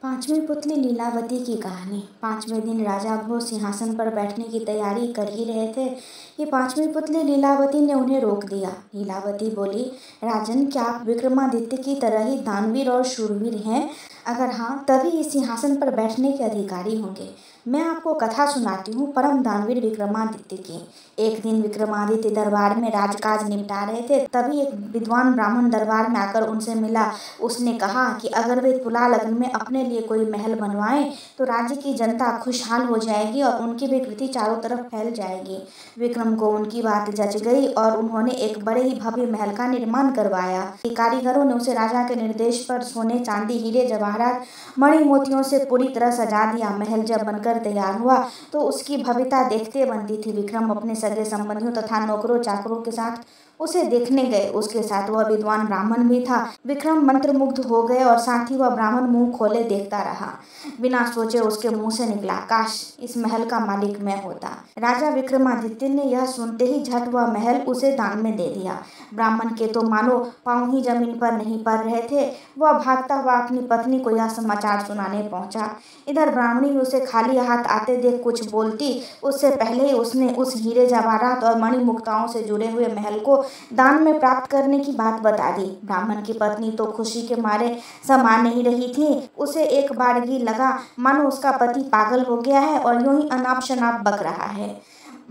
पांचवी पुतली लीलावती की कहानी। पांचवें दिन राजा भोज सिंहासन पर बैठने की तैयारी कर ही रहे थे कि पांचवी पुतली लीलावती ने उन्हें रोक दिया। लीलावती बोली, राजन, क्या आप विक्रमादित्य की तरह ही दानवीर और शूरवीर हैं? अगर हाँ, तभी इस सिंहासन पर बैठने के अधिकारी होंगे। मैं आपको कथा सुनाती हूँ परम दानवीर विक्रमादित्य की। एक दिन विक्रमादित्य दरबार में राजकाज निपटा रहे थे, तभी एक विद्वान ब्राह्मण दरबार में आकर उनसे मिला। उसने कहा कि अगर वे तुला लग्न में अपने लिए कोई महल बनवाएं तो राज्य की जनता खुशहाल हो जाएगी और उनकी भी कीर्ति चारों तरफ फैल जाएगी। विक्रम को उनकी बात जच गई और उन्होंने एक बड़े ही भव्य महल का निर्माण करवाया। कारीगरों ने उसे राजा के निर्देश पर सोने, चांदी, हीरे, जवाहरात, मणि मोतियों से पूरी तरह सजा दिया। महल जब बनकर तैयार हुआ तो उसकी भव्यता देखते बनती थी। विक्रम अपने सगे संबंधियों तथा नौकरों चाकरों के साथ उसे देखने गए। उसके साथ वह विद्वान ब्राह्मण भी था। विक्रम मंत्रमुग्ध हो गए और साथ ही वह ब्राह्मण मुंह खोले देखता रहा। बिना सोचे उसके मुंह से निकला, काश इस महल का मालिक मैं होता। राजा विक्रमादित्य ने यह सुनते ही झट वह महल उसे दान में दे दिया। ब्राह्मण के तो मानो पांव ही जमीन पर नहीं पड़ रहे थे। वह भागता हुआ अपनी पत्नी को यह समाचार सुनाने पहुंचा। इधर ब्राह्मणी उसे खाली हाथ आते देख कुछ बोलती उससे पहले ही उसने उस हीरे, जवाहरात और मणि मुक्ताओं से जुड़े हुए महल को दान में प्राप्त करने की बात बता दी। ब्राह्मण की पत्नी तो खुशी के मारे समा नहीं रही थी। उसे एक बारगी लगा मानो उसका पति पागल हो गया है और यूं ही अनाप शनाप बक रहा है।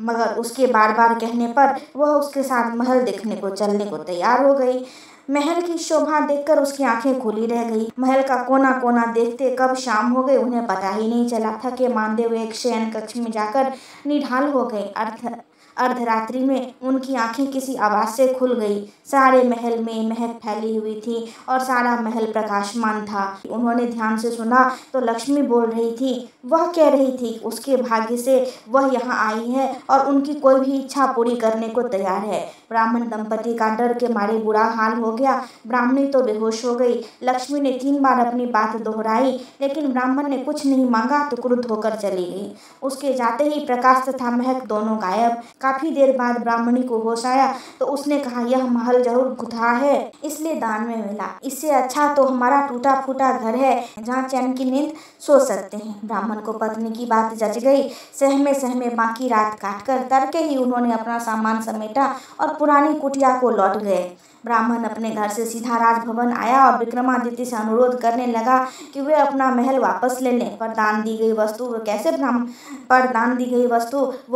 मगर उसके बार बार कहने पर वह उसके साथ महल देखने को चलने को तैयार हो गई। महल की शोभा देखकर उसकी आंखें खुली रह गई। महल का कोना कोना देखते कब शाम हो गई उन्हें पता ही नहीं चला। थके मांदे हुए एक शयन कक्ष में जाकर निढाल हो गए। अर्धरात्रि में उनकी आंखें किसी आवाज से खुल गई। सारे महल में महक फैली हुई थी और सारा महल प्रकाशमान था। उन्होंने ध्यान से सुना तो लक्ष्मी बोल रही थी। वह कह रही थी उसके भाग्य से वह यहाँ आई है और उनकी कोई भी इच्छा पूरी करने को तैयार है। ब्राह्मण दंपति का डर के मारे बुरा हाल हो गया। ब्राह्मणी तो बेहोश हो गई। लक्ष्मी ने 3 बार अपनी बात दोहराई, लेकिन ब्राह्मण ने कुछ नहीं मांगा तो क्रुद्ध होकर चली गई। उसके जाते ही प्रकाश तथा महक दोनों गायब। काफी देर बाद ब्राह्मणी को होश आया तो उसने कहा, यह महल जरूर गुथा है, इसलिए दान में मिला। इससे अच्छा तो हमारा टूटा फूटा घर है जहाँ चैन की नींद सो सकते हैं। ब्राह्मण को पत्नी की बात जच गई। सहमे सहमे बाकी रात काटकर तड़के ही उन्होंने अपना सामान समेटा और पुरानी कुटिया को लौट गए। ब्राह्मण अपने घर से सीधा राजभवन आया और विक्रमादित्य से अनुरोध करने लगा कि वे अपना महल वापस ले लें। पर दान दी गई वस्तु वो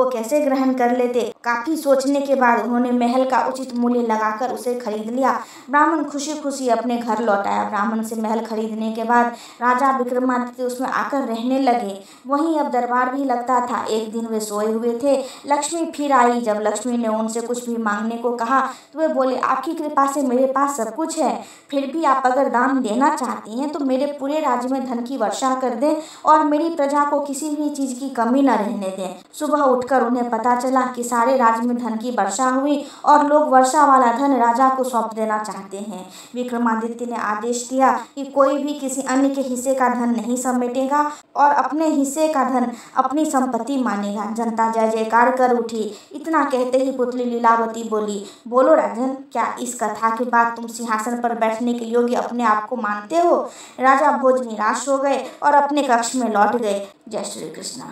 कैसे ग्रहण कर लेते। काफी सोचने के बाद उन्होंने महल का उचित मूल्य लगाकर उसे खरीद लिया। ब्राह्मण खुशी खुशी अपने घर लौट आया। ब्राह्मण से महल खरीदने के बाद राजा विक्रमादित्य उसमें आकर रहने लगे। वहीं अब दरबार भी लगता था। एक दिन वे सोए हुए थे, लक्ष्मी फिर आई। जब लक्ष्मी ने उनसे कुछ भी मांगने को कहा तो वे बोले, आपकी कृपा से मेरे पास सब कुछ है, फिर भी आप अगर दान देना चाहती हैं तो मेरे पूरे राज्य में धन की वर्षा कर दें और मेरी प्रजा को किसी भी चीज की कमी न रहने दें। सुबह उठकर उन्हें पता चला कि सारे राज्य में धन की वर्षा हुई और लोग वर्षा वाला धन राजा को सौंप देना चाहते हैं। विक्रमादित्य ने आदेश दिया कि कोई भी किसी अन्य के हिस्से का धन नहीं समेटेगा और अपने हिस्से का धन अपनी संपत्ति मानेगा। जनता जय जयकार कर उठी। इतना कहते ही पुतली लीलावती बोली, बोलो राजन, क्या इस कथा के बाद तुम सिंहासन पर बैठने के योग्य अपने आप को मानते हो? राजा भोज निराश हो गए और अपने कक्ष में लौट गए। जय श्री कृष्ण।